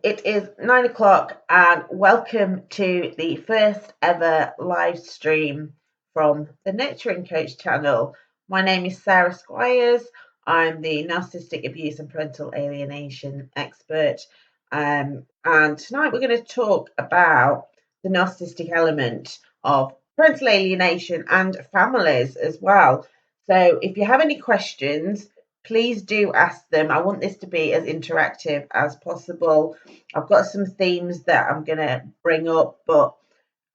It is 9 o'clock and welcome to the first ever live stream from the Nurturing Coach channel. My name is Sarah Squires. I'm the narcissistic abuse and parental alienation expert. And tonight we're going to talk about the narcissistic element of parental alienation and families as well. So if you have any questions, please do ask them. I want this to be as interactive as possible. I've got some themes that I'm going to bring up, but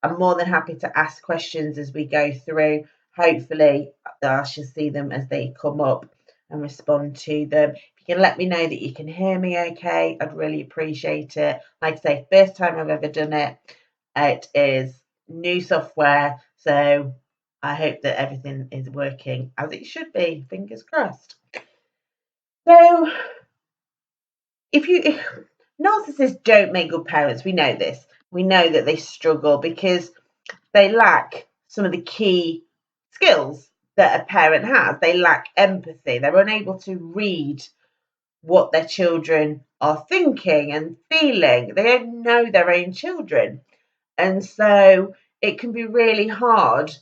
I'm more than happy to ask questions as we go through. Hopefully, I shall see them as they come up and respond to them. If you can let me know that you can hear me okay, I'd really appreciate it. Like I say, first time I've ever done it. It is new software, so I hope that everything is working as it should be. Fingers crossed. So, if narcissists don't make good parents, we know this. We know that they struggle because they lack some of the key skills that a parent has. They lack empathy. They're unable to read what their children are thinking and feeling. They don't know their own children. And so it can be really hard,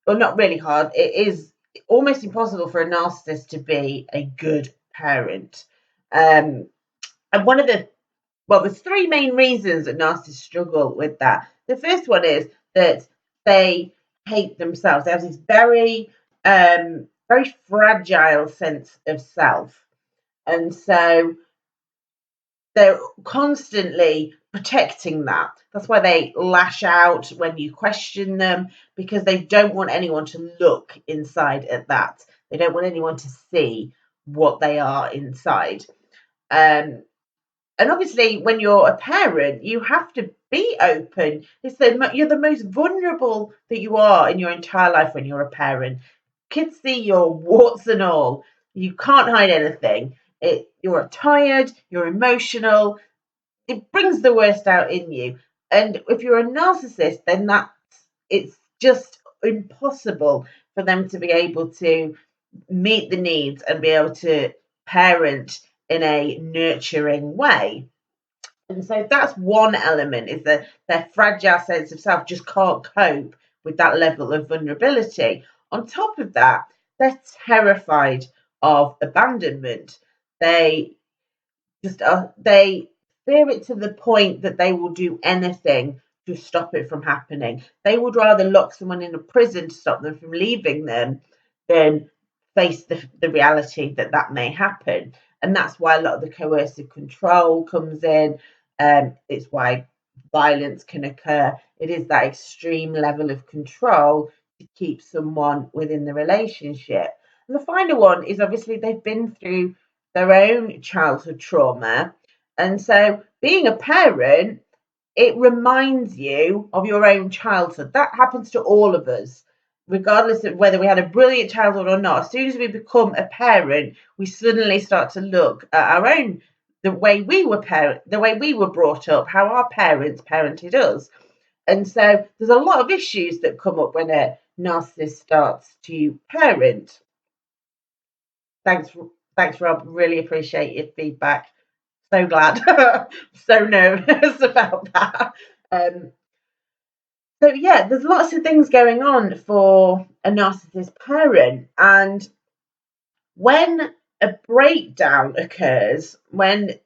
or not really hard, it is almost impossible for a narcissist to be a good parent. And one of there's three main reasons that narcissists struggle with that. The first one is that they hate themselves. They have this very fragile sense of self. And so they're constantly protecting that. That's why they lash out when you question them, because they don't want anyone to look inside at that. They don't want anyone to see what they are inside. And obviously, when you're a parent, you have to be open. You're the most vulnerable that you are in your entire life when you're a parent. Kids see your warts and all. You can't hide anything. You're tired, you're emotional. It brings the worst out in you. And if you're a narcissist, then it's just impossible for them to be able to meet the needs and be able to parent in a nurturing way. And so that's one element, is that their fragile sense of self just can't cope with that level of vulnerability. On top of that, they're terrified of abandonment. They fear it to the point that they will do anything to stop it from happening. They would rather lock someone in a prison to stop them from leaving them than face the reality that may happen. And that's why a lot of the coercive control comes in. It's why violence can occur. It is that extreme level of control to keep someone within the relationship. And the final one is obviously they've been through their own childhood trauma. And so being a parent, it reminds you of your own childhood. That happens to all of us, regardless of whether we had a brilliant childhood or not. As soon as we become a parent, we suddenly start to look at our own, the way we were brought up, how our parents parented us. And so there's a lot of issues that come up when a narcissist starts to parent. Thanks, Rob. Really appreciate your feedback. So glad. So nervous about that. So yeah, there's lots of things going on for a narcissist parent. And when a breakdown occurs, when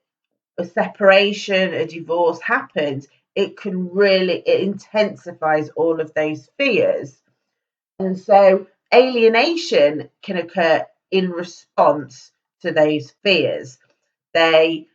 a separation, a divorce happens, it intensifies all of those fears. And so alienation can occur in response to those fears. They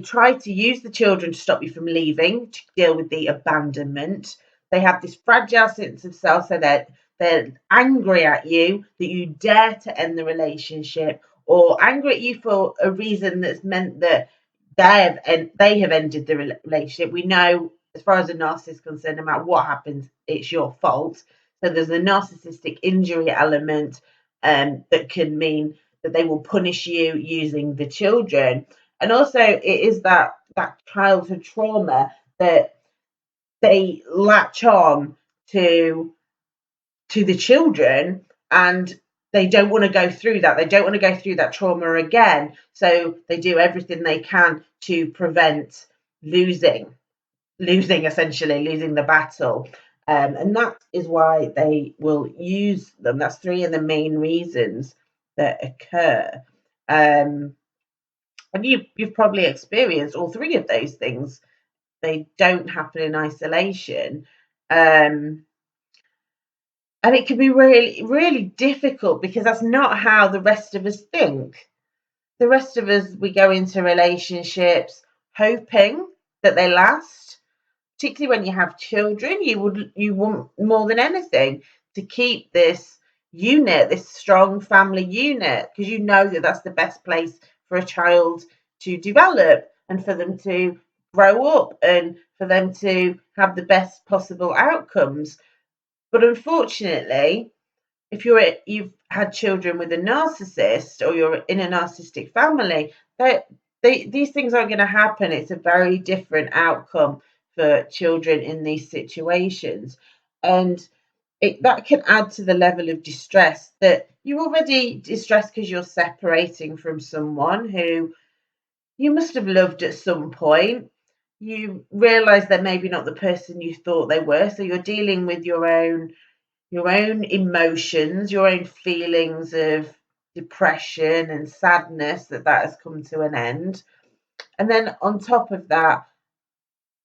try to use the children to stop you from leaving, to deal with the abandonment. They have this fragile sense of self, so that they're angry at you that you dare to end the relationship, or angry at you for a reason that's meant that they have ended the relationship. We know, as far as a narcissist is concerned, no matter what happens, it's your fault. So there's a narcissistic injury element that can mean that they will punish you using the children. And also it is that childhood trauma that they latch on to the children, and they don't want to go through that. They don't want to go through that trauma again. So they do everything they can to prevent losing essentially, losing the battle. And that is why they will use them. That's three of the main reasons that occur. And you've probably experienced all three of those things. They don't happen in isolation. And it can be really, really difficult because that's not how the rest of us think. The rest of us, we go into relationships hoping that they last. Particularly when you have children, you want more than anything to keep this unit, this strong family unit, because you know that that's the best place for a child to develop and for them to grow up and for them to have the best possible outcomes. But unfortunately, if you've had children with a narcissist or you're in a narcissistic family, these things aren't going to happen. It's a very different outcome for children in these situations, and that can add to the level of distress that you're already distressed because you're separating from someone who you must have loved at some point. You realize they're maybe not the person you thought they were, so you're dealing with your own emotions, your own feelings of depression and sadness that has come to an end. And then on top of that,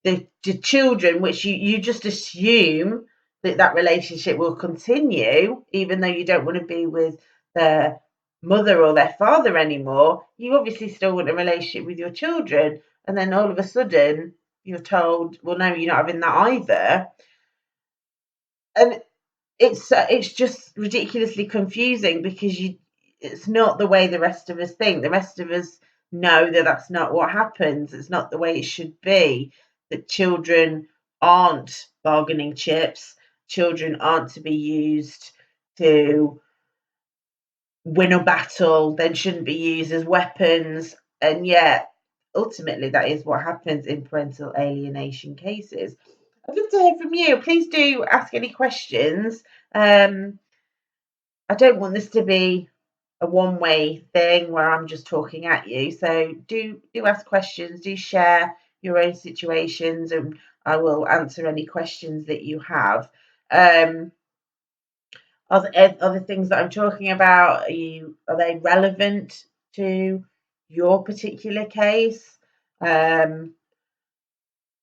the children, which you just assume that relationship will continue, even though you don't want to be with their mother or their father anymore, you obviously still want a relationship with your children. And then all of a sudden, you're told, well, no, you're not having that either. And it's just ridiculously confusing because it's not the way the rest of us think. The rest of us know that that's not what happens. It's not the way it should be. That children aren't bargaining chips. Children aren't to be used to win a battle. They shouldn't be used as weapons. And yet, ultimately, that is what happens in parental alienation cases. I'd love to hear from you. Please do ask any questions. I don't want this to be a one-way thing where I'm just talking at you. So do ask questions, do share your own situations, and I will answer any questions that you have. Are the things that I'm talking about, are they relevant to your particular case? Are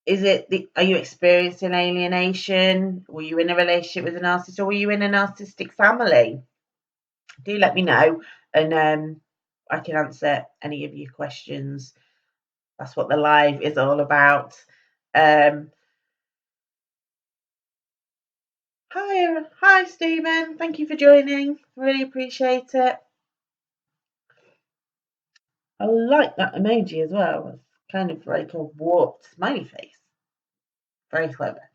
you experiencing alienation? Were you in a relationship with a narcissist, or were you in a narcissistic family? Do let me know, and I can answer any of your questions. That's what the live is all about. Hi, Stephen. Thank you for joining. Really appreciate it. I like that emoji as well. It's kind of like a warped smiley face. Very clever.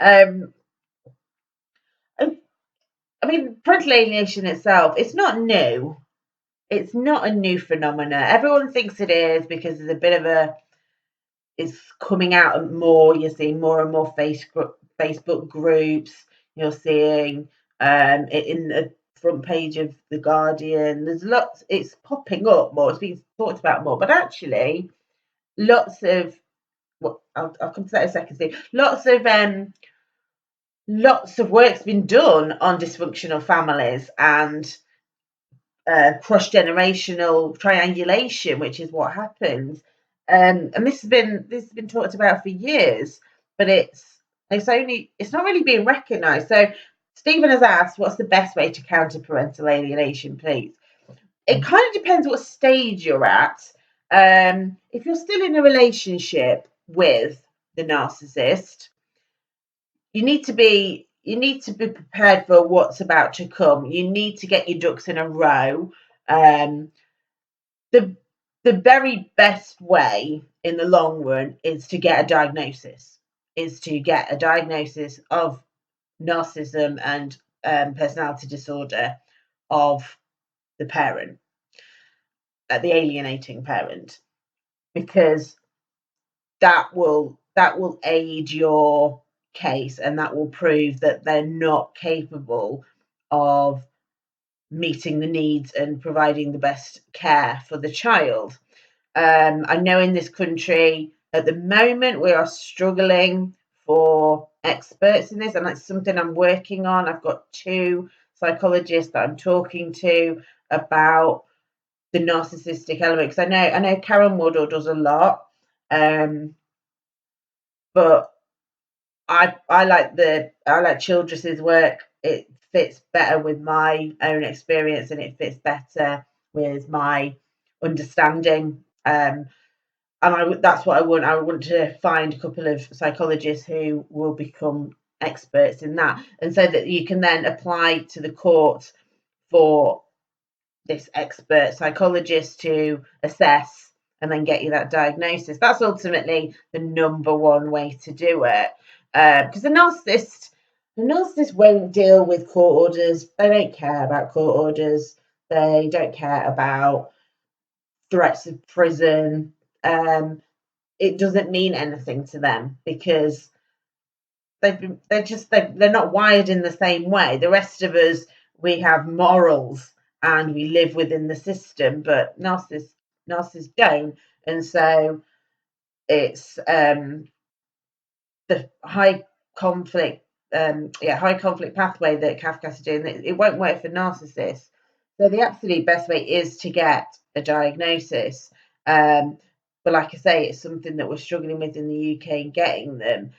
I mean, parental alienation itself, it's not new. It's not a new phenomena. Everyone thinks it is because there's a bit of it's coming out more. You're seeing more and more Facebook groups. You're seeing it in the front page of the Guardian. There's lots. It's popping up more. It's being talked about more. But actually, lots of I'll come to that in a second. Steve. Lots of work's been done on dysfunctional families and cross-generational triangulation, which is what happens. And this has been talked about for years, but it's not really being recognised. So Stephen has asked, what's the best way to counter parental alienation, please? It kind of depends what stage you're at. If you're still in a relationship with the narcissist, you need to be prepared for what's about to come. You need to get your ducks in a row. The very best way in the long run is to get a diagnosis. Of narcissism and personality disorder of the parent, the alienating parent, because that will aid your case and that will prove that they're not capable of meeting the needs and providing the best care for the child. I know in this country at the moment we are struggling for experts in this, and that's something I'm working on. I've got 2 psychologists that I'm talking to about the narcissistic element, because I know Karen Waddle does a lot, but I like Childress's work. It fits better with my own experience, and it fits better with my understanding. And that's what I want. I want to find a couple of psychologists who will become experts in that, and so that you can then apply to the court for this expert psychologist to assess and then get you that diagnosis. That's ultimately the number one way to do it, because the narcissist won't deal with court orders. They don't care about court orders. They don't care about threats of prison. It doesn't mean anything to them because they're not wired in the same way. The rest of us, we have morals and we live within the system, but narcissists don't. And so it's the high conflict pathway that Kafka's doing. It won't work for narcissists. So the absolute best way is to get a diagnosis. But like I say, it's something that we're struggling with in the UK, getting them.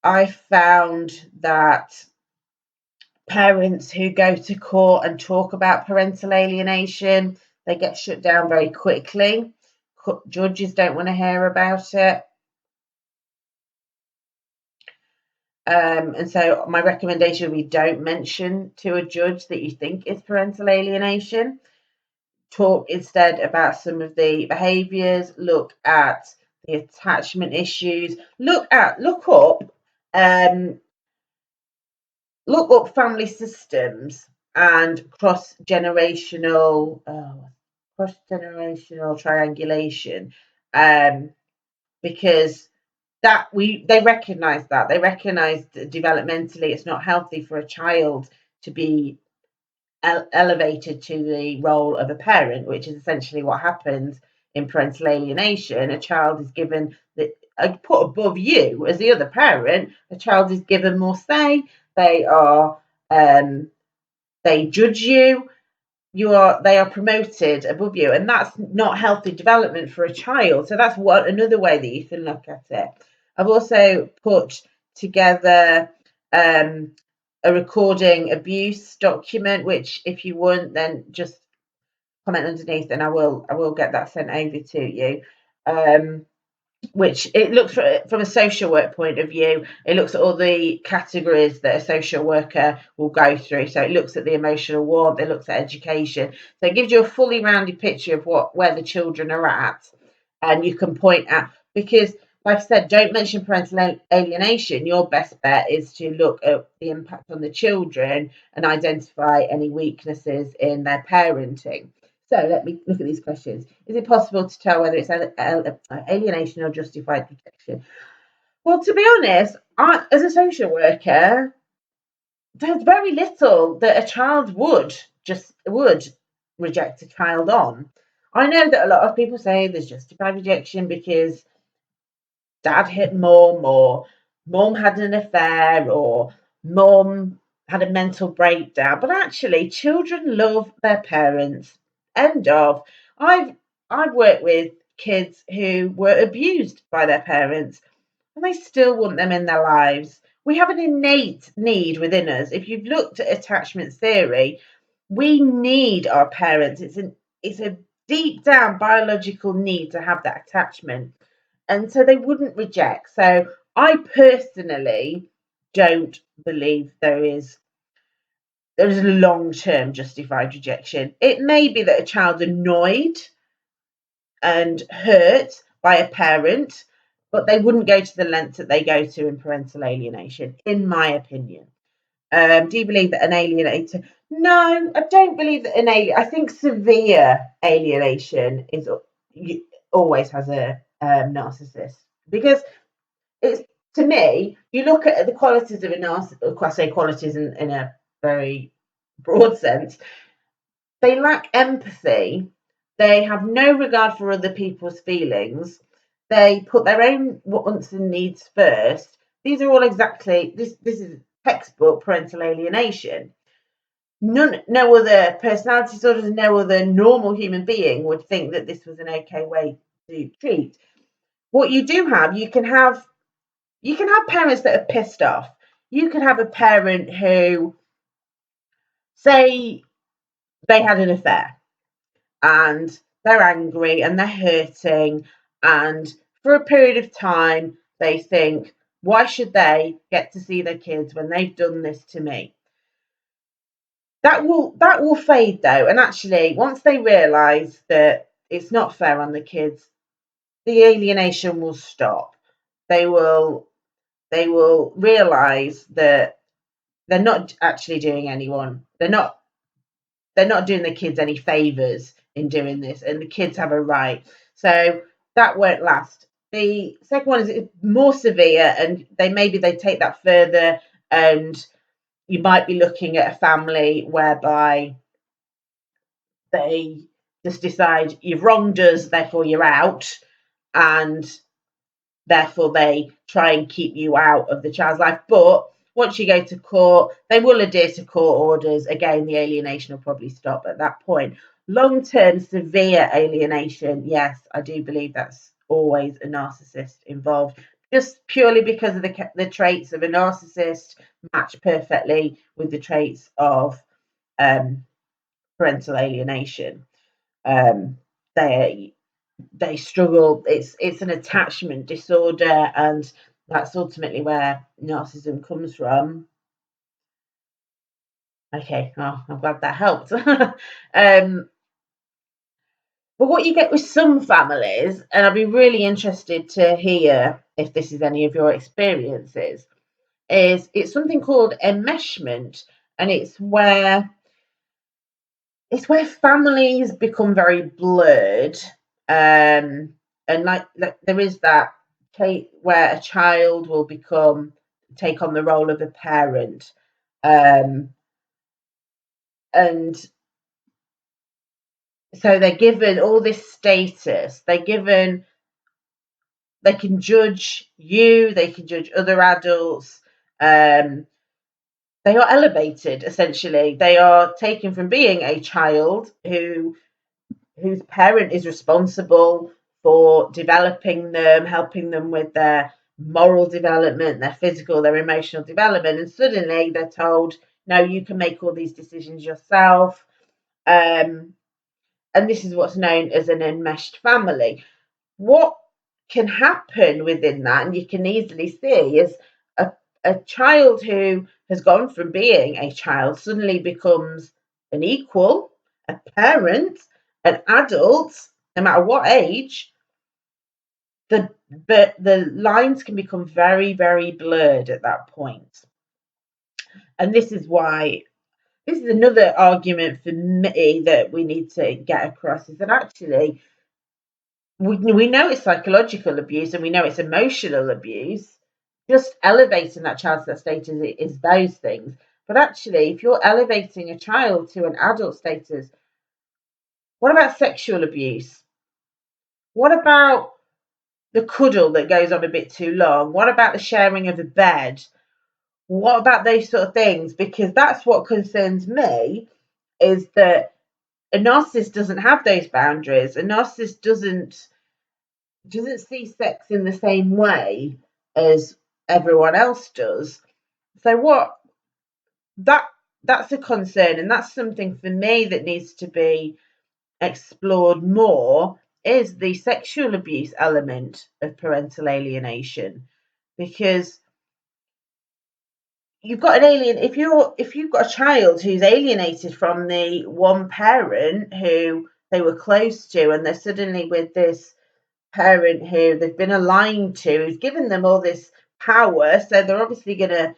I found that parents who go to court and talk about parental alienation, they get shut down very quickly. Judges don't want to hear about it. And so my recommendation would be don't mention to a judge that you think is parental alienation. Talk instead about some of the behaviours, look at the attachment issues, look up family systems and cross-generational triangulation, because they recognise that developmentally it's not healthy for a child to be elevated to the role of a parent, which is essentially what happens in parental alienation. A child is given put above you as the other parent. A child is given more say. They judge you. They are promoted above you, and that's not healthy development for a child. So that's another way that you can look at it. I've also put together a recording abuse document, which if you want, then just comment underneath and I will get that sent over to you. Which it looks from a social work point of view, it looks at all the categories that a social worker will go through. So it looks at the emotional warmth, it looks at education. So it gives you a fully rounded picture of where the children are at, and you can point at, because like I said, don't mention parental alienation. Your best bet is to look at the impact on the children and identify any weaknesses in their parenting. So let me look at these questions. Is it possible to tell whether it's alienation or justified rejection? Well, to be honest, as a social worker, there's very little that a child would reject a child on. I know that a lot of people say there's justified rejection because dad hit mum, or mum had an affair, or mum had a mental breakdown. But actually, children love their parents. End of. I've worked with kids who were abused by their parents, and they still want them in their lives. We have an innate need within us. If you've looked at attachment theory, we need our parents. It's a deep down biological need to have that attachment, and so they wouldn't reject. So I personally don't believe there is a long-term justified rejection. It may be that a child's annoyed and hurt by a parent, but they wouldn't go to the lengths that they go to in parental alienation, in my opinion. Do you believe that an alienator? No, I don't believe that I think severe alienation always has a narcissist, because it's, to me, you look at the qualities of a narcissist. Of course, I say qualities in a very broad sense, they lack empathy. They have no regard for other people's feelings. They put their own wants and needs first. These are all exactly this. This is textbook parental alienation. No other personality disorders, no other normal human being would think that this was an okay way to treat. What you do have, you can have parents that are pissed off. You can have a parent who, say, they had an affair and they're angry and they're hurting, and for a period of time they think, why should they get to see their kids when they've done this to me? That will fade though, and actually once they realize that it's not fair on the kids, the alienation will stop. They will realize that they're not actually doing anyone, they're not doing the kids any favors in doing this, and the kids have a right. So that won't last. The second one is more severe, and they take that further, and you might be looking at a family whereby they just decide you've wronged us, therefore you're out, and therefore they try and keep you out of the child's life. But once you go to court, they will adhere to court orders. Again, the alienation will probably stop at that point. Long-term severe alienation, yes, I do believe that's always a narcissist involved, just purely because of the traits of a narcissist match perfectly with the traits of parental alienation. Um, they struggle. It's an attachment disorder, and that's ultimately where narcissism comes from. Okay, oh, I'm glad that helped. But what you get with some families, and I'd be really interested to hear if this is any of your experiences, is it's something called enmeshment, and it's where families become very blurred, and like there is that case where a child will take on the role of a parent, um, and so they're given all this status. They can judge you, they can judge other adults. Um, they are elevated essentially. They are taken from being a child whose parent is responsible for developing them, helping them with their moral development, their physical, their emotional development, and suddenly they're told, no, you can make all these decisions yourself. And this is what's known as an enmeshed family. What can happen within that, and you can easily see, is a child who has gone from being a child suddenly becomes an equal, a parent, an adult, no matter what age. The lines can become very, very blurred at that point. And this is another argument for me that we need to get across, is that actually we know it's psychological abuse and we know it's emotional abuse. Just elevating that child to that status is those things. But actually, if you're elevating a child to an adult status, what about sexual abuse? What about the cuddle that goes on a bit too long? What about the sharing of a bed? What about those sort of things? Because that's what concerns me, is that a narcissist doesn't have those boundaries. A narcissist doesn't see sex in the same way as everyone else does. So that that's a concern, and that's something for me that needs to be explored more, is the sexual abuse element of parental alienation. Because you've got an alien, if you've got a child who's alienated from the one parent who they were close to, and they're suddenly with this parent who they've been aligned to, who's given them all this power, so they're obviously gonna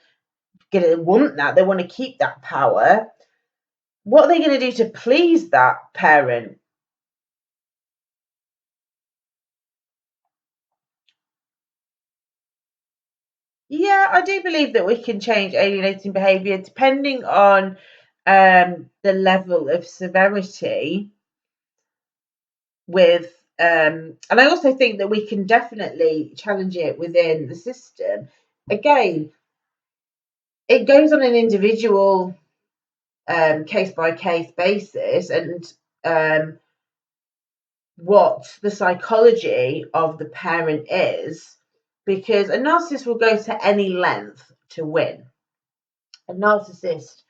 want that. They want to keep that power. What are they going to do to please that parent? Yeah, I do believe that we can change alienating behaviour depending on the level of severity with and I also think that we can definitely challenge it within the system. Again, it goes on an individual case by case basis, and what the psychology of the parent is, because a narcissist will go to any length to win. A narcissist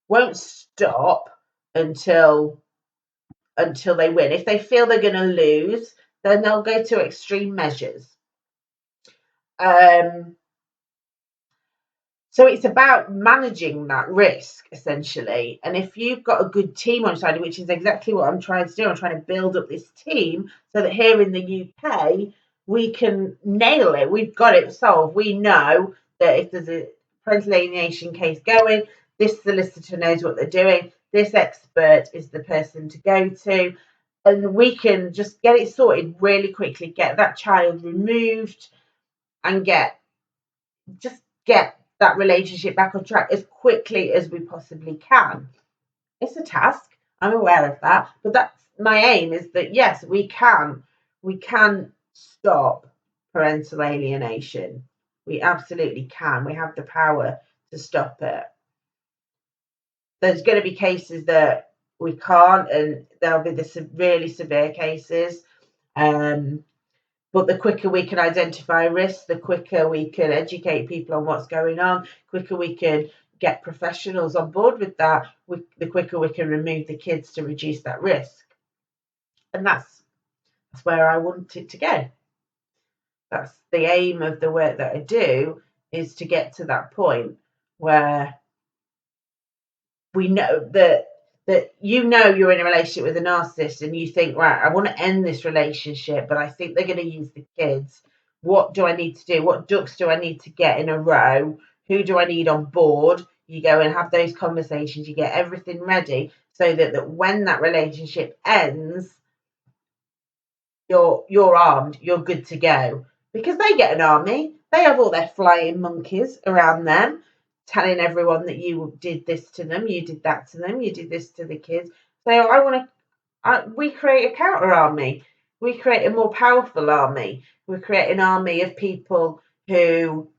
won't stop until they win. If they feel they're going to lose, then they'll go to extreme measures. So it's about managing that risk, essentially. And if you've got a good team on your side, which is exactly what I'm trying to do, I'm trying to build up this team so that here in the UK, we can nail it. We've got it solved. We know that if there's a parental alienation case going, this solicitor knows what they're doing. This expert is the person to go to. And we can just get it sorted really quickly, get that child removed, and get that relationship back on track as quickly as we possibly can. It's a task, I'm aware of that, but that's my aim, is that yes, we can stop parental alienation. We absolutely can. We have the power to stop it. There's going to be cases that we can't, and there'll be the really severe cases. But the quicker we can identify risks, the quicker we can educate people on what's going on, quicker we can get professionals on board with that, the quicker we can remove the kids to reduce that risk. And that's where I want it to go. That's the aim of the work that I do, is to get to that point where we know that you're in a relationship with a narcissist and you think, right, I want to end this relationship, but I think they're going to use the kids. What do I need to do? What ducks do I need to get in a row? Who do I need on board? You go and have those conversations. You get everything ready so that when that relationship ends, you're armed. You're good to go, because they get an army. They have all their flying monkeys around them, telling everyone that you did this to them, you did that to them, you did this to the kids. So we create a counter army. We create a more powerful army. We create an army of people who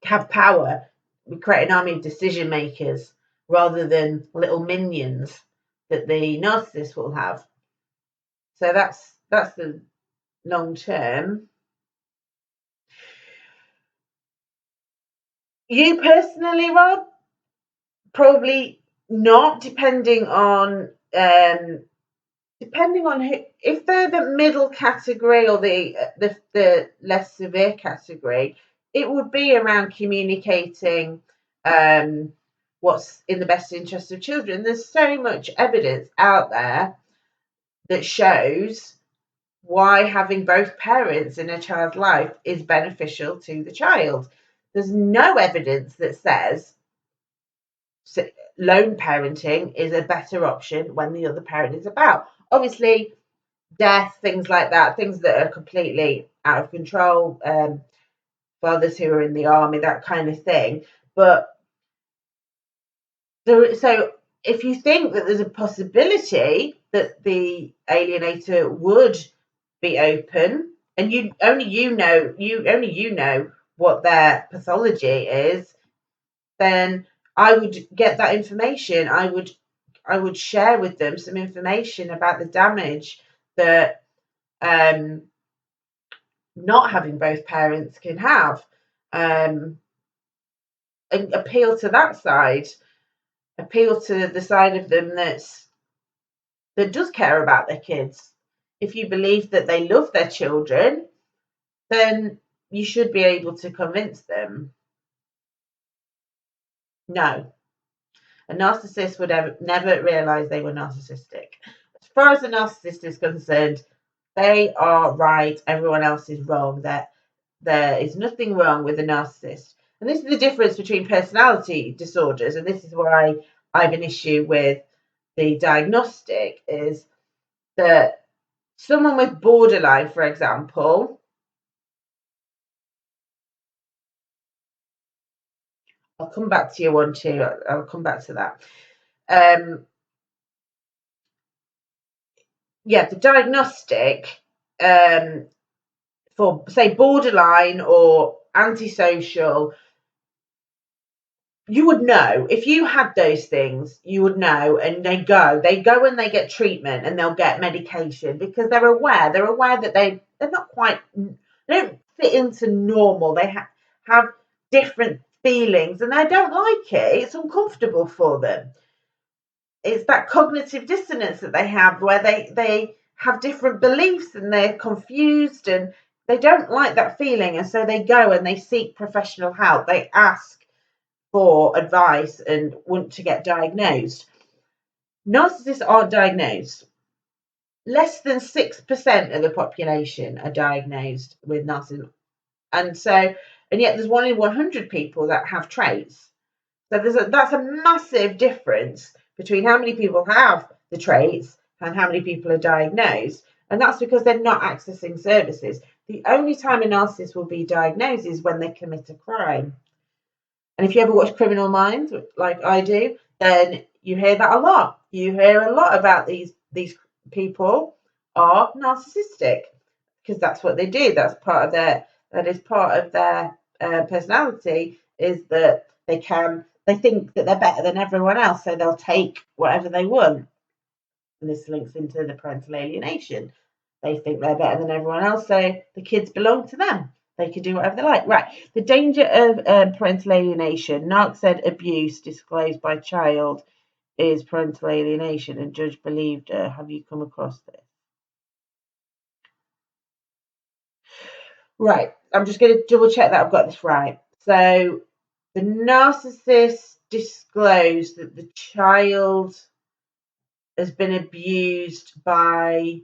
have power. We create an army of decision makers rather than little minions that the narcissist will have. So that's the long term. You personally, Rob? Probably not, depending on who. If they're the middle category or the less severe category, it would be around communicating what's in the best interest of children. There's so much evidence out there that shows why having both parents in a child's life is beneficial to the child. There's no evidence that says lone parenting is a better option when the other parent is about. Obviously, death, things like that, things that are completely out of control, fathers who are in the army, that kind of thing. But so if you think that there's a possibility that the alienator would be open, and you know what their pathology is, then I would get that information. I would share with them some information about the damage that not having both parents can have, and appeal to that side, appeal to the side of them that does care about their kids. If you believe that they love their children, then you should be able to convince them. No, a narcissist would never realize they were narcissistic. As far as a narcissist is concerned, they are right, everyone else is wrong. That there is nothing wrong with a narcissist. And this is the difference between personality disorders, and this is why I have an issue with the diagnostic, is that someone with borderline, for example, I'll come back to your one too. I'll come back to that. Yeah, the diagnostic for, say, borderline or antisocial, you would know if you had those things. You would know, and they go and they get treatment and they'll get medication because they're aware that they're not quite, they don't fit into normal. They have different feelings and they don't like it. It's uncomfortable for them. It's that cognitive dissonance that they have where they have different beliefs and they're confused and they don't like that feeling, and so they go and they seek professional help. They ask for advice and want to get diagnosed. Narcissists aren't diagnosed. Less than 6% of the population are diagnosed with narcissism. And yet there's 1 in 100 people that have traits. So that's a massive difference between how many people have the traits and how many people are diagnosed. And that's because they're not accessing services. The only time a narcissist will be diagnosed is when they commit a crime. And if you ever watch Criminal Minds, like I do, then you hear that a lot. You hear a lot about these people are narcissistic because that's what they do. That is part of their personality, is that they think that they're better than everyone else, so they'll take whatever they want. And this links into the parental alienation. They think they're better than everyone else, so the kids belong to them. They can do whatever they like. Right. The danger of parental alienation. Narc said abuse disclosed by child is parental alienation, and judge believed her. Have you come across this? Right. I'm just going to double check that I've got this right. So the narcissist disclosed that the child has been abused by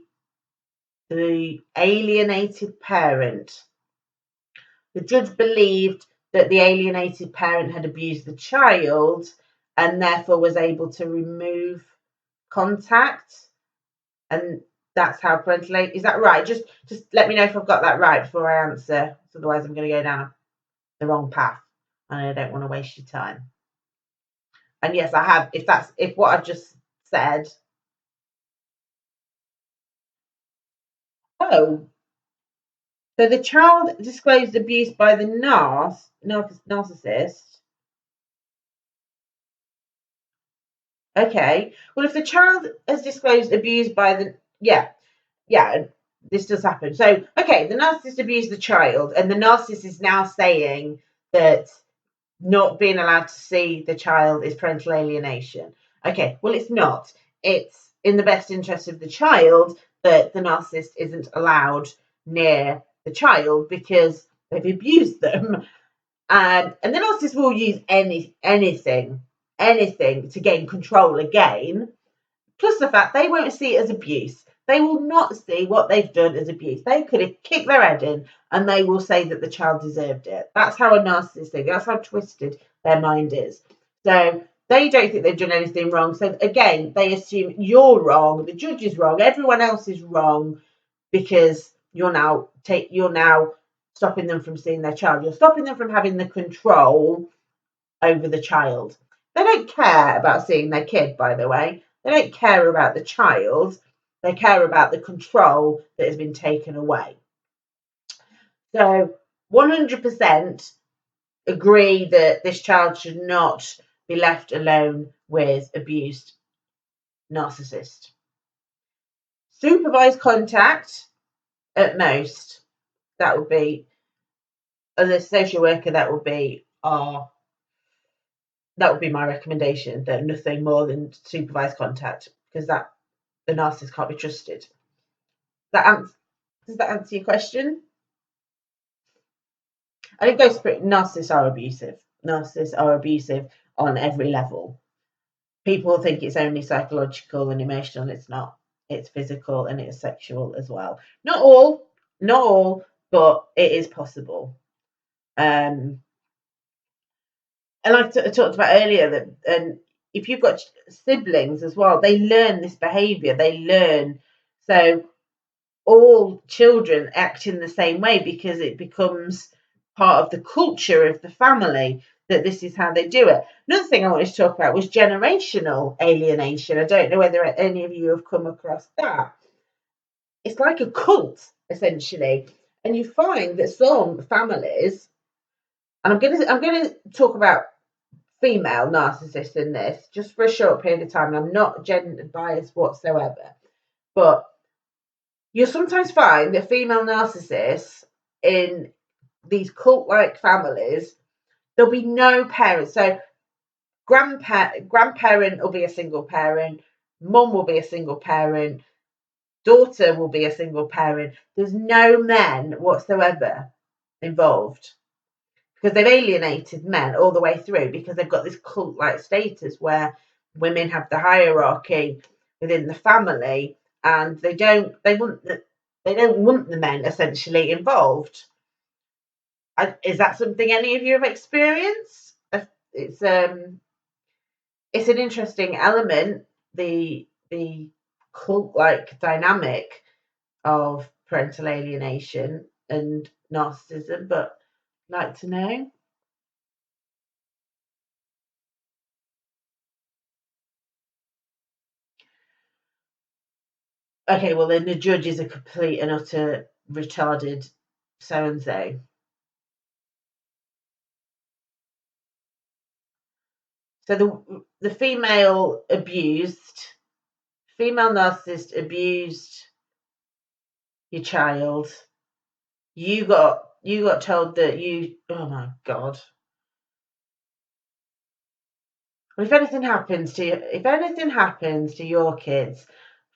the alienated parent. The judge believed that the alienated parent had abused the child and therefore was able to remove contact. And that's how parental, is that right? Just let me know if I've got that right before I answer. Otherwise I'm going to go down the wrong path and I don't want to waste your time. And yes, I have, if what I've just said. Oh, so the child disclosed abuse by the narcissist. Okay. Well, if the child has disclosed abuse by the, yeah, this does happen. So, okay, the narcissist abused the child, and the narcissist is now saying that not being allowed to see the child is parental alienation. Okay, well, it's not. It's in the best interest of the child that the narcissist isn't allowed near the child because they've abused them. And the narcissist will use anything to gain control again. Plus the fact they won't see it as abuse. They will not see what they've done as abuse. They could have kicked their head in and they will say that the child deserved it. That's how a narcissist thinks. That's how twisted their mind is. So they don't think they've done anything wrong. So again, they assume you're wrong, the judge is wrong, everyone else is wrong because you're now stopping them from seeing their child. You're stopping them from having the control over the child. They don't care about seeing their kid, by the way. They don't care about the child. They care about the control that has been taken away. So 100% agree that this child should not be left alone with abused narcissist. Supervised contact at most. That would be, as a social worker, that would be my recommendation, that nothing more than supervised contact, because that the narcissist can't be trusted. Does that answer your question? And it goes through, narcissists are abusive. Narcissists are abusive on every level. People think it's only psychological and emotional. It's not. It's physical and it's sexual as well. Not all, but it is possible. And like I talked about earlier, that if you've got siblings as well, they learn this behaviour. They learn. So all children act in the same way because it becomes part of the culture of the family. that this is how they do it. Another thing I wanted to talk about was generational alienation. I don't know whether any of you have come across that. It's like a cult, essentially. And you find that some families, and I'm gonna talk about female narcissists in this just for a short period of time, and I'm not gender biased whatsoever, but you'll sometimes find that female narcissists in these cult-like families, there'll be no parents. So grandparent will be a single parent, mum will be a single parent, daughter will be a single parent. There's no men whatsoever involved because they've alienated men all the way through, because they've got this cult-like status where women have the hierarchy within the family, and they don't want the men essentially involved. Is that something any of you have experienced? It's an interesting element, the cult-like dynamic of parental alienation and narcissism, but I'd like to know. Okay, well then the judge is a complete and utter retarded so-and-so. So the female narcissist abused your child. You got told that oh my God. If anything happens to your kids,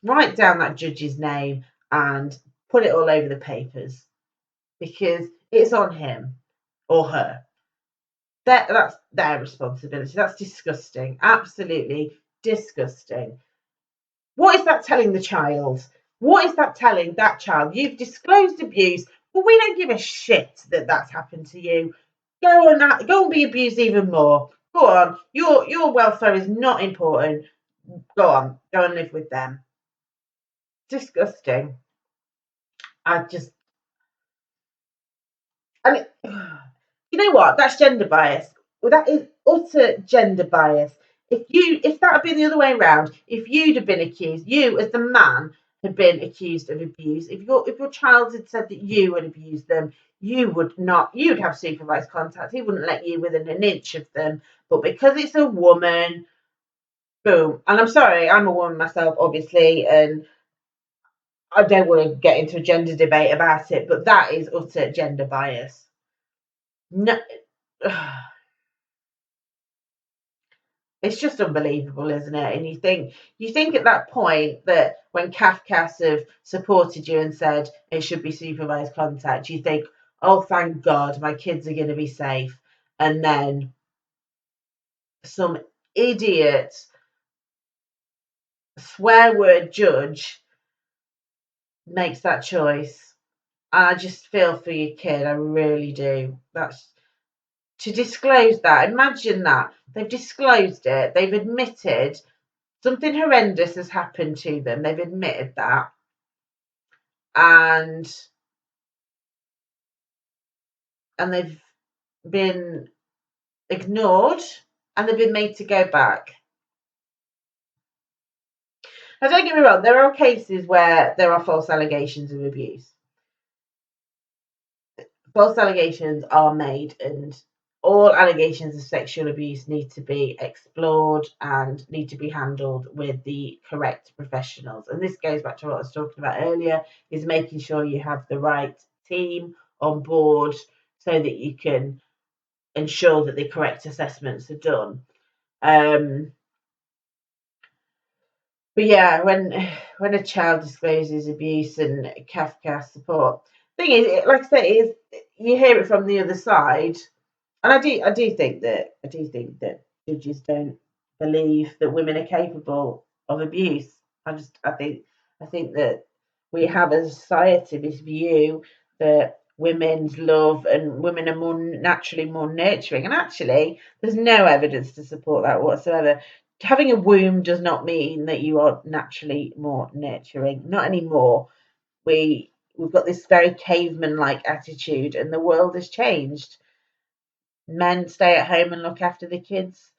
write down that judge's name and put it all over the papers, because it's on him or her. That's their responsibility. That's disgusting. Absolutely disgusting. What is that telling the child? What is that telling that child? You've disclosed abuse, but we don't give a shit that that's happened to you. Go and be abused even more. Go on. Your welfare is not important. Go on. Go and live with them. Disgusting. You know what? That's gender bias. Well, that is utter gender bias. If that had been the other way around, if you'd have been accused, you as the man had been accused of abuse, if your child had said that you had abused them, you'd have supervised contact. He wouldn't let you within an inch of them. But because it's a woman, boom. And I'm sorry, I'm a woman myself, obviously, and I don't want to get into a gender debate about it, but that is utter gender bias. No. It's just unbelievable, isn't it? And you think at that point that when Kafkas have supported you and said it should be supervised contact, you think, oh, thank God, my kids are going to be safe. And then some idiot swear word judge makes that choice. And I just feel for your kid. I really do. That's to disclose that. Imagine that. They've disclosed it. They've admitted something horrendous has happened to them. They've admitted that. And they've been ignored and they've been made to go back. Now, don't get me wrong, there are cases where there are false allegations of abuse. False allegations are made, and all allegations of sexual abuse need to be explored and need to be handled with the correct professionals. And this goes back to what I was talking about earlier, is making sure you have the right team on board so that you can ensure that the correct assessments are done. But yeah, when a child discloses abuse and Kafka support, thing is, like I say, is you hear it from the other side, and I do think that judges don't believe that women are capable of abuse. I think that we have a society this view that women's love and women are naturally more nurturing, and actually there's no evidence to support that whatsoever. Having a womb does not mean that you are naturally more nurturing. Not anymore. We've got this very caveman-like attitude, and the world has changed. men stay at home and look after the kids.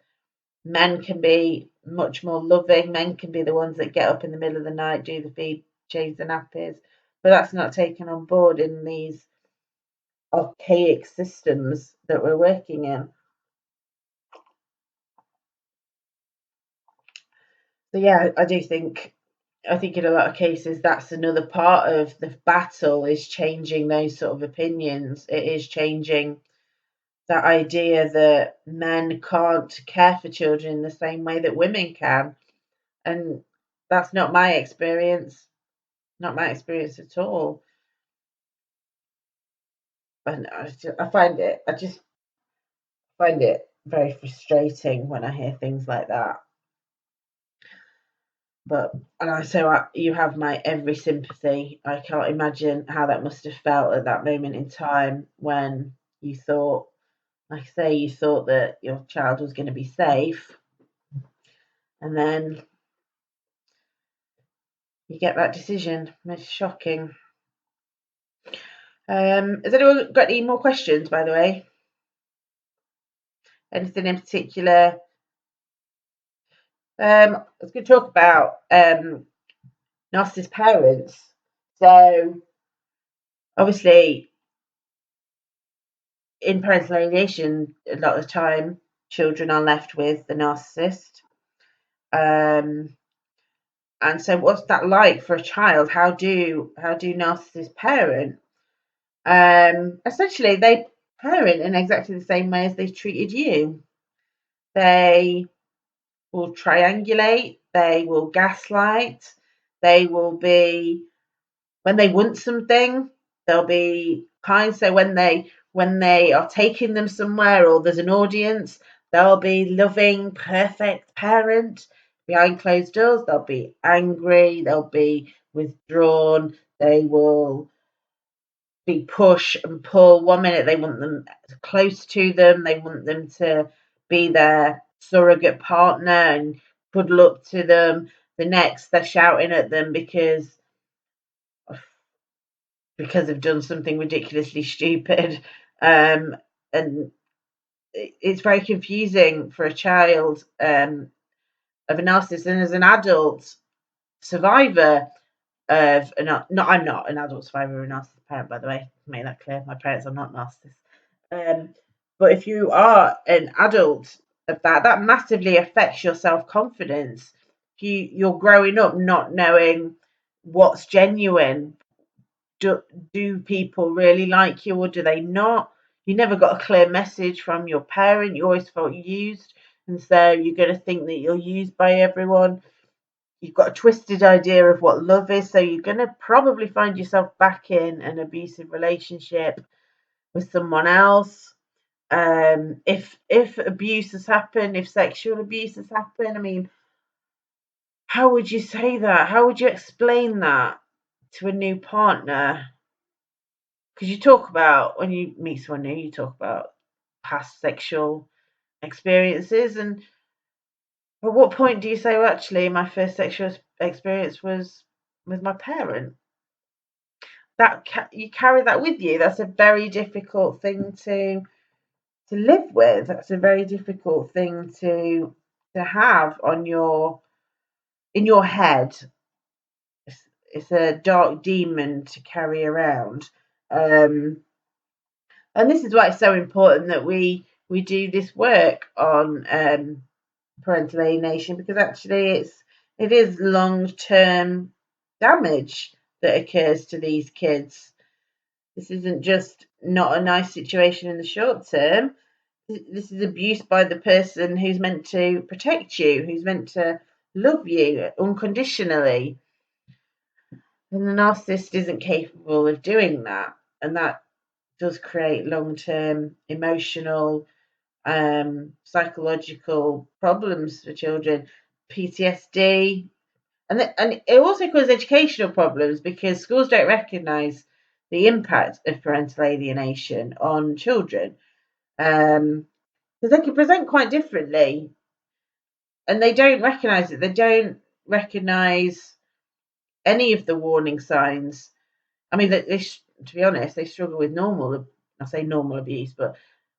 Men can be much more loving. Men can be the ones that get up in the middle of the night, do the feed, change the nappies. But that's not taken on board in these archaic systems that we're working in. So yeah, I think in a lot of cases that's another part of the battle, is changing those sort of opinions. It is changing that idea that men can't care for children in the same way that women can. And that's not my experience. Not my experience at all. And I just find it very frustrating when I hear things like that. You have my every sympathy. I can't imagine how that must have felt at that moment in time when you thought, like I say, you thought that your child was going to be safe, and then you get that decision. It's shocking. Has anyone got any more questions, by the way? Anything in particular? I was going to talk about narcissist parents. So, obviously, in parental alienation, a lot of the time, children are left with the narcissist. And so, what's that like for a child? How do narcissists parent? Essentially, they parent in exactly the same way as they treated you. They will triangulate. They will gaslight. They will be, when they want something, they'll be kind. So when they are taking them somewhere or there's an audience, they'll be loving, perfect parent. Behind closed doors, they'll be angry, they'll be withdrawn, they will be push and pull. One minute they want them close to them, they want them to be their surrogate partner and cuddle up to them. The next, they're shouting at them because they've done something ridiculously stupid. And it's very confusing for a child of a narcissist. And as an adult survivor of I'm not an adult survivor of a narcissist parent, by the way, make that clear. My parents are not narcissists. But if you are an adult of that massively affects your self-confidence. You're growing up not knowing what's genuine. Do people really like you or do they not? You never got a clear message from your parent. You always felt used, and so you're going to think that you're used by everyone. You've got a twisted idea of what love is, so you're going to probably find yourself back in an abusive relationship with someone else. If abuse has happened, if sexual abuse has happened, I mean, how would you say that? How would you explain that to a new partner? Because you talk about, when you meet someone new, you talk about past sexual experiences, and at what point do you say, well, actually, my first sexual experience was with my parent? You carry that with you. That's a very difficult thing to live with. That's a very difficult thing to have on in your head. It's a dark demon to carry around. And this is why it's so important that we do this work on parental alienation, because actually it is long-term damage that occurs to these kids. This isn't just not a nice situation in the short term. This is abuse by the person who's meant to protect you, who's meant to love you unconditionally. And the narcissist isn't capable of doing that. And that does create long-term emotional, psychological problems for children, PTSD, and it also causes educational problems because schools don't recognise the impact of parental alienation on children, because they can present quite differently, and they don't recognise it. They don't recognise any of the warning signs. I mean, to be honest, they struggle with normal. I say normal abuse, but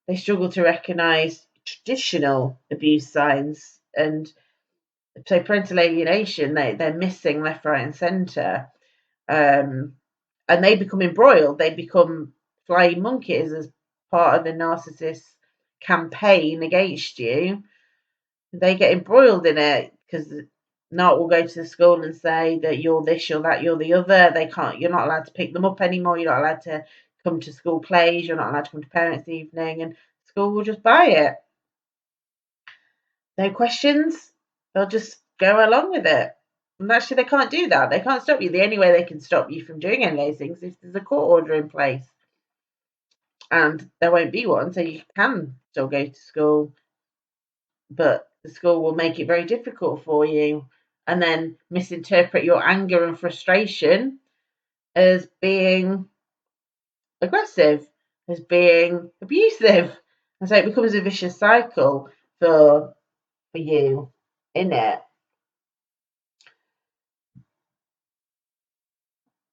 they struggle to recognise traditional abuse signs. And so parental alienation, they're missing left, right and centre. And they become embroiled. They become flying monkeys as part of the narcissist campaign against you. They get embroiled in it because Narc will go to the school and say that you're this, you're that, you're the other. You're not allowed to pick them up anymore. You're not allowed to come to school plays. You're not allowed to come to parents' evening, and school will just buy it. No questions. They'll just go along with it. And actually, they can't do that. They can't stop you. The only way they can stop you from doing any of those things is if there's a court order in place. And there won't be one, so you can still go to school, but the school will make it very difficult for you and then misinterpret your anger and frustration as being aggressive, as being abusive. And so it becomes a vicious cycle for you in it.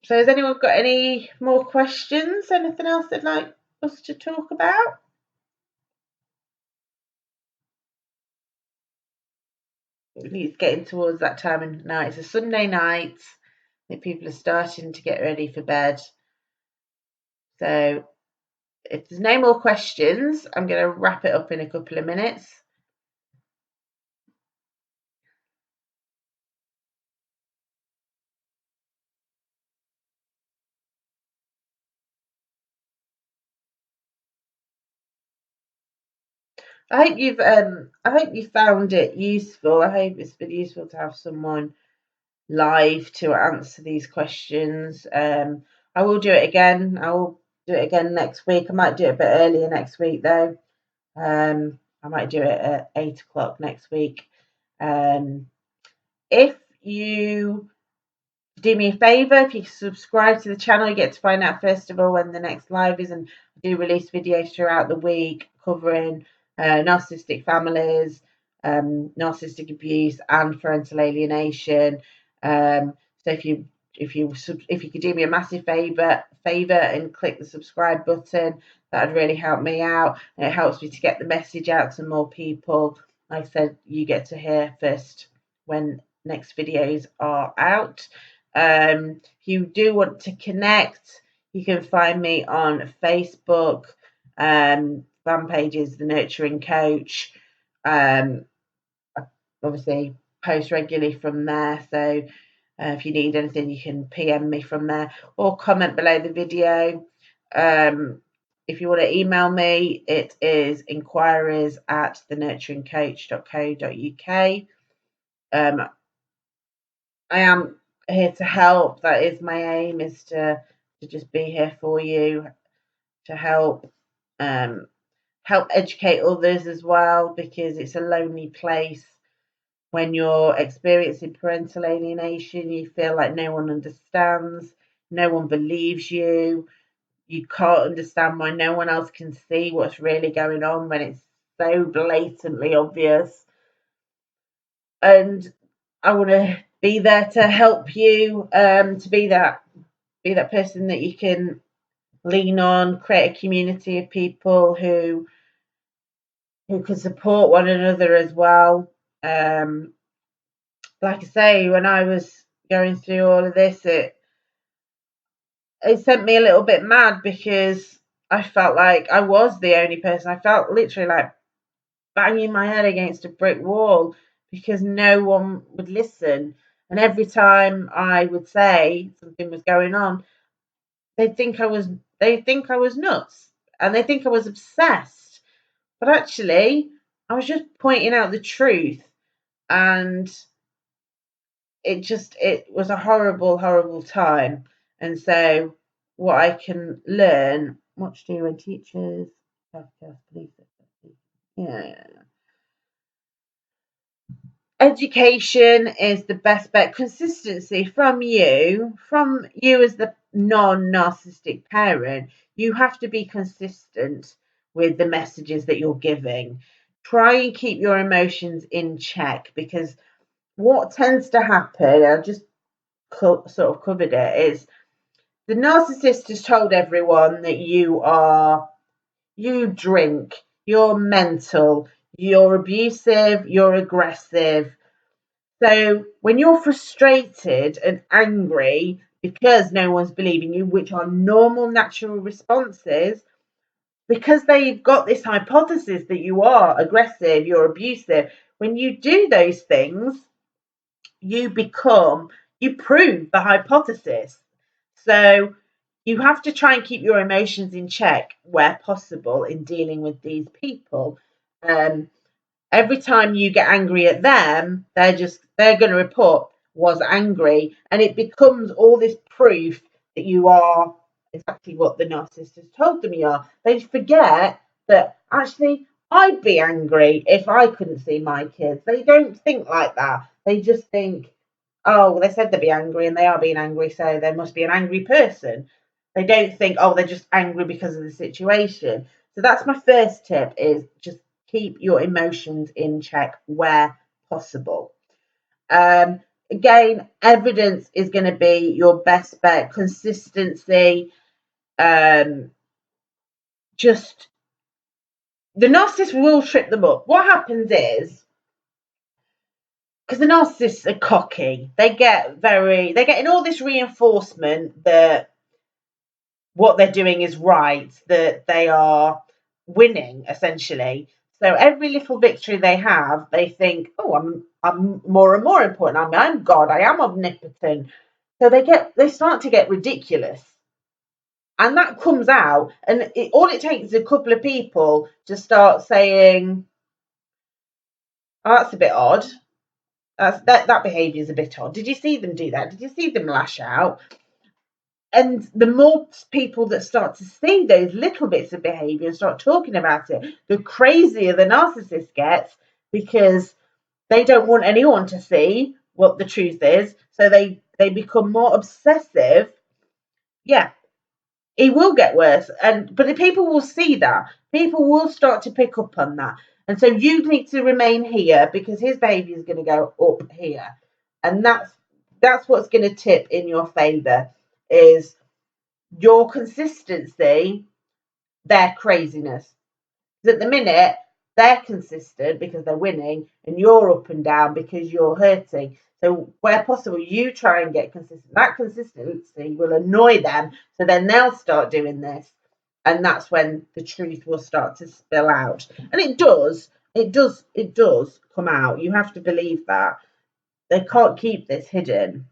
So has anyone got any more questions? Anything else they'd like us to talk about? It's getting towards that time of night. It's a Sunday night that people are starting to get ready for bed. So if there's no more questions, I'm going to wrap it up in a couple of minutes. I hope you found it useful. I hope it's been useful to have someone live to answer these questions. I will do it again. I will do it again next week. I might do it a bit earlier next week though. I might do it at 8 o'clock next week. If you do me a favour, if you subscribe to the channel, you get to find out first of all when the next live is, and I do release videos throughout the week covering narcissistic families, narcissistic abuse, and parental alienation. So if you could do me a massive favour and click the subscribe button, that would really help me out, and it helps me to get the message out to more people. Like I said, you get to hear first when next videos are out. If you do want to connect, you can find me on Facebook. Fan page is The Nurturing Coach. I obviously post regularly from there, so if you need anything, you can PM me from there or comment below the video. If you want to email me, it is inquiries@thenurturingcoach.co.uk. I am here to help. That is my aim, is to just be here for you, to help educate others as well, because it's a lonely place when you're experiencing parental alienation. You feel like no one understands, no one believes you. You can't understand why no one else can see what's really going on when it's so blatantly obvious. And I want to be there to help you, to be that person that you can lean on, create a community of people who can support one another as well. Like I say, when I was going through all of this, it sent me a little bit mad, because I felt like I was the only person. I felt literally like banging my head against a brick wall, because no one would listen. And every time I would say something was going on, they think I was nuts, and they think I was obsessed. But actually, I was just pointing out the truth, and it was a horrible time. And so what I can learn, much do when teachers, yeah. Education is the best bet. Consistency from you as the non-narcissistic parent. You have to be consistent with the messages that you're giving. Try and keep your emotions in check, because what tends to happen, I just sort of covered it, is the narcissist has told everyone that you are you drink, you're mental, you're abusive, you're aggressive. So when you're frustrated and angry because no one's believing you, which are normal, natural responses, because they've got this hypothesis that you are aggressive, you're abusive, when you do those things, you prove the hypothesis. So you have to try and keep your emotions in check where possible in dealing with these people. Every time you get angry at them, they're going to report was angry, and it becomes all this proof that you are exactly what the narcissist has told them you are. They forget that actually I'd be angry if I couldn't see my kids. They don't think like that. They just think, oh, well, they said they'd be angry and they are being angry, so they must be an angry person. They don't think, oh, they're just angry because of the situation. So that's my first tip, is just keep your emotions in check where possible. Again, evidence is going to be your best bet. Consistency. Just the narcissist will trip them up. What happens is, because the narcissists are cocky, they're getting all this reinforcement that what they're doing is right, that they are winning essentially. So every little victory they have, they think, oh, I'm more and more important. I'm God. I am omnipotent. So they start to get ridiculous, and that comes out. And all it takes is a couple of people to start saying, "Oh, that's a bit odd. That behaviour is a bit odd. Did you see them do that? Did you see them lash out?" And the more people that start to see those little bits of behaviour and start talking about it, the crazier the narcissist gets, because they don't want anyone to see what the truth is. So they become more obsessive. Yeah, it will get worse. But the people will see that. People will start to pick up on that. And so you need to remain here, because his behaviour is going to go up here. And that's what's going to tip in your favour, is your consistency, their craziness. Because at the minute, they're consistent because they're winning, and you're up and down because you're hurting. So where possible, you try and get consistent. That consistency will annoy them, so then they'll start doing this. And that's when the truth will start to spill out. And it does come out. You have to believe that. They can't keep this hidden.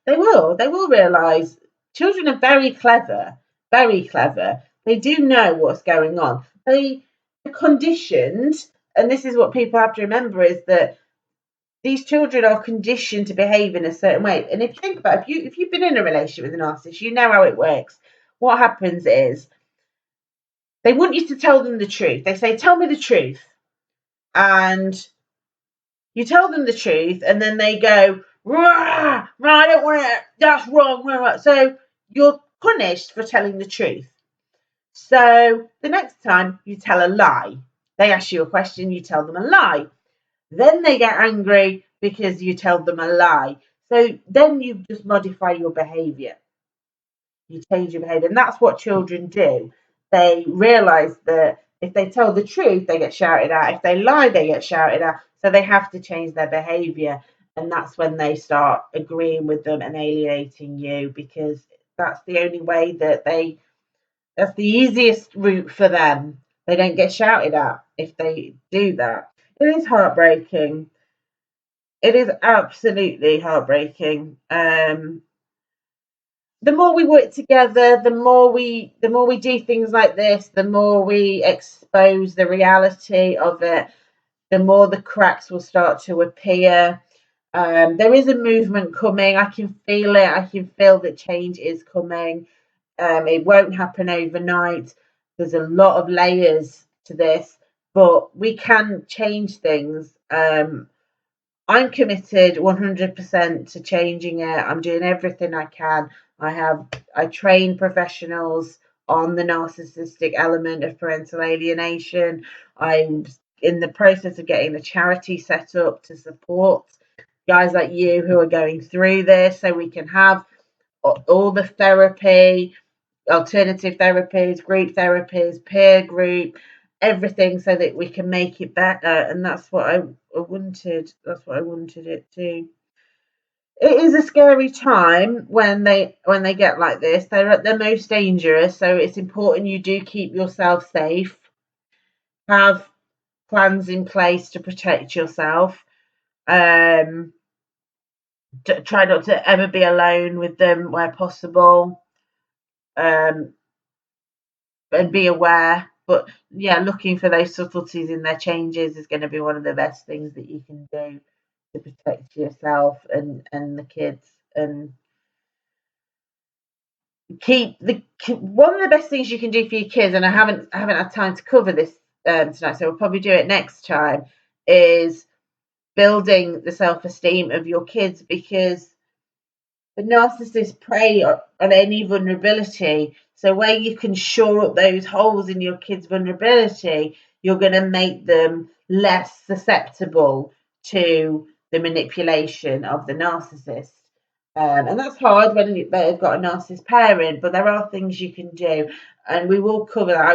They will realise. Children are very clever, very clever. They do know what's going on. They're conditioned, and this is what people have to remember, is that these children are conditioned to behave in a certain way. And if you think about it, if you've been in a relationship with a narcissist, you know how it works. What happens is they want you to tell them the truth. They say, tell me the truth. And you tell them the truth, and then they go, rah, I don't want it, that's wrong, rah. So you're punished for telling the truth. So the next time you tell a lie, they ask you a question, you tell them a lie. Then they get angry because you tell them a lie. So then you just modify your behaviour. You change your behaviour. And that's what children do. They realise that if they tell the truth, they get shouted at. If they lie, they get shouted at. So they have to change their behaviour. And that's when they start agreeing with them and alienating you, because that's the only way that's the easiest route for them. They don't get shouted at if they do that. It is heartbreaking. It is absolutely heartbreaking. The more we work together, the more we do things like this, the more we expose the reality of it, the more the cracks will start to appear. There is a movement coming. I can feel it. I can feel that change is coming. It won't happen overnight. There's a lot of layers to this, but we can change things. I'm committed 100% to changing it. I'm doing everything I can. I train professionals on the narcissistic element of parental alienation. I'm in the process of getting a charity set up to support guys like you who are going through this, so we can have all the therapy, alternative therapies, group therapies, peer group, everything, so that we can make it better. And that's what I wanted. That's what I wanted it to. It is a scary time when they get like this. They're at their most dangerous, so it's important you do keep yourself safe. Have plans in place to protect yourself. Try not to ever be alone with them where possible. And be aware. But yeah, looking for those subtleties in their changes is going to be one of the best things that you can do to protect yourself and the kids. And one of the best things you can do for your kids, and I haven't had time to cover this tonight, so we'll probably do it next time, is building the self-esteem of your kids, because the narcissists prey on any vulnerability. So where you can shore up those holes in your kids' vulnerability, you're going to make them less susceptible to the manipulation of the narcissist. And that's hard when they've got a narcissist parent, but there are things you can do, and we will cover that. I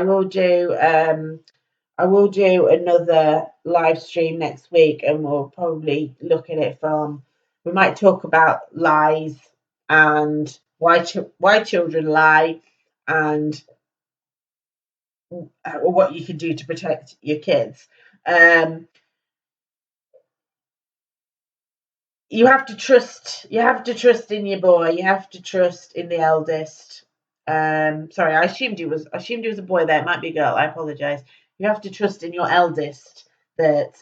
will do another live stream next week, and we'll probably look at it from. We might talk about lies and why children lie, and what you can do to protect your kids. You have to trust. You have to trust in your boy. You have to trust in the eldest. Sorry, I assumed he was a boy there. It might be a girl. I apologise. You have to trust in your eldest that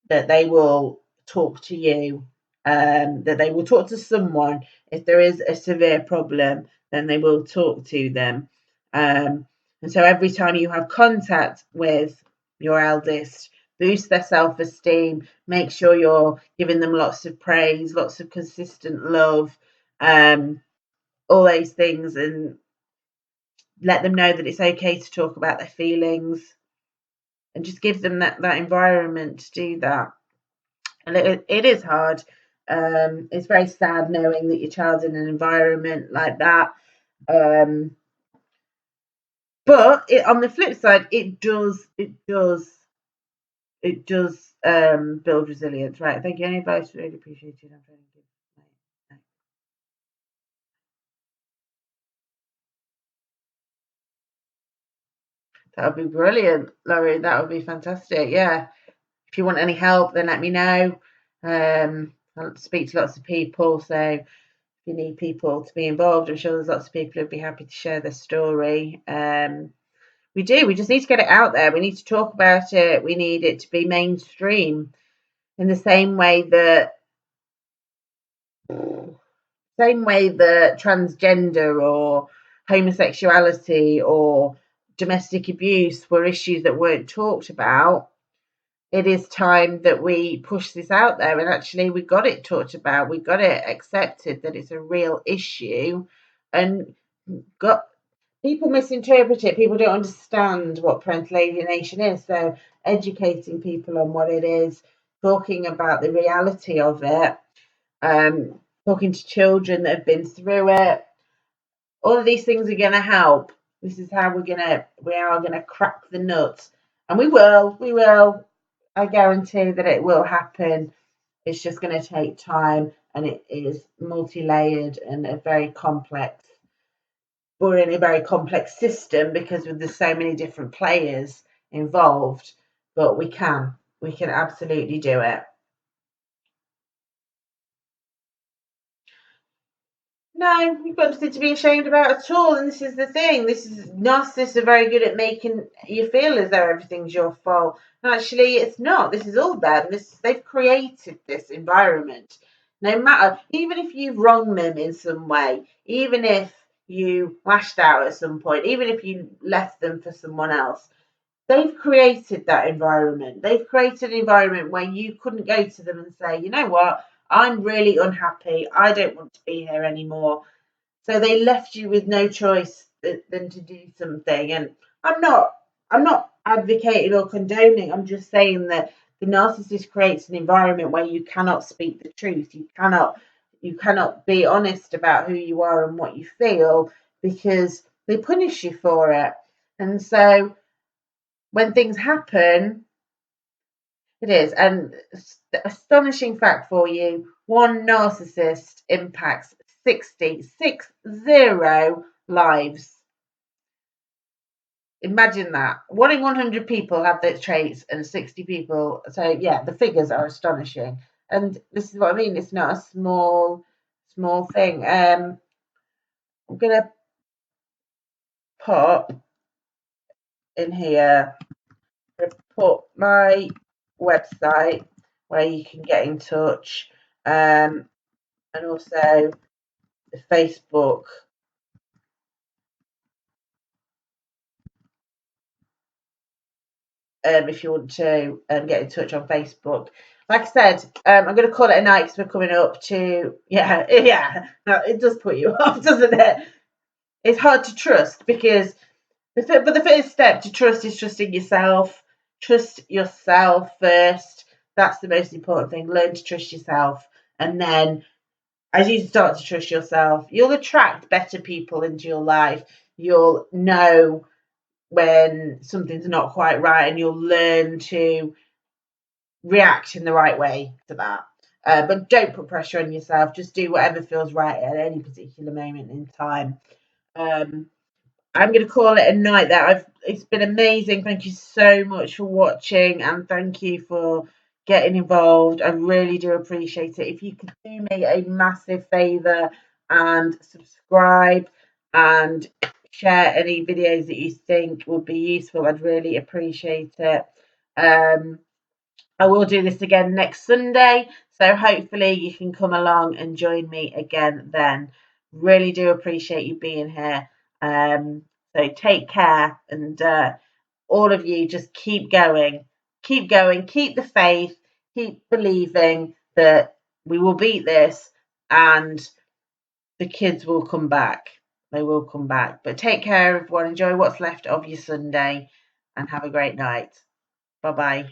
they will talk to you, that they will talk to someone. If there is a severe problem, then they will talk to them. And so every time you have contact with your eldest, boost their self-esteem, make sure you're giving them lots of praise, lots of consistent love, all those things, and let them know that it's okay to talk about their feelings, and just give them that environment to do that. And it is hard. It's very sad knowing that your child's in an environment like that. But on the flip side, it does build resilience, right? Thank you. Any advice? Really appreciated. I'm trying to give. That would be brilliant, Laurie. That would be fantastic. Yeah. If you want any help, then let me know. I'll speak to lots of people, so if you need people to be involved, I'm sure there's lots of people who'd be happy to share their story. We just need to get it out there. We need to talk about it. We need it to be mainstream, in the same way that transgender or homosexuality or domestic abuse were issues that weren't talked about. It is time that we push this out there, and actually we got it talked about, we got it accepted that it's a real issue, and got people misinterpret it. People don't understand what parental alienation is, so educating people on what it is, talking about the reality of it, talking to children that have been through it. All of these things are going to help. This is how we are going to crack the nut, and we will. I guarantee that it will happen. It's just going to take time, and it is multi-layered and a very complex. We're in a very complex system because there's so many different players involved, but we can absolutely do it. No, you've got nothing to be ashamed about at all. And this is the thing. Narcissists are very good at making you feel as though everything's your fault. And actually, it's not. This is all them. They've created this environment. No matter, even if you've wronged them in some way, even if you lashed out at some point, even if you left them for someone else, they've created that environment. They've created an environment where you couldn't go to them and say, you know what, I'm really unhappy. I don't want to be here anymore. So they left you with no choice than to do something. And I'm not advocating or condoning. I'm just saying that the narcissist creates an environment where you cannot speak the truth. You cannot be honest about who you are and what you feel, because they punish you for it. And so when things happen, it is. And astonishing fact for you, one narcissist impacts 60 lives. Imagine that. 1 in 100 people have those traits and 60 people. So yeah, the figures are astonishing. And this is what I mean. It's not a small thing. I'm gonna put in here, put my website where you can get in touch, and also the Facebook. If you want to get in touch on Facebook. Like I said, I'm going to call it a night because we're coming up to, yeah, it does put you off, doesn't it? It's hard to trust because, but the first step to trust is trusting yourself. Trust yourself first. That's the most important thing. Learn to trust yourself. And then as you start to trust yourself, you'll attract better people into your life. You'll know when something's not quite right, and you'll learn to react in the right way to that. But don't put pressure on yourself. Just do whatever feels right at any particular moment in time. I'm going to call it a night there. It's been amazing. Thank you so much for watching, and thank you for getting involved. I really do appreciate it. If you could do me a massive favour and subscribe and share any videos that you think would be useful, I'd really appreciate it. I will do this again next Sunday, so hopefully you can come along and join me again then. Really do appreciate you being here. So take care, and all of you just keep going, keep the faith, keep believing that we will beat this and the kids will come back. They will come back. But take care, everyone. Enjoy what's left of your Sunday and have a great night. Bye bye.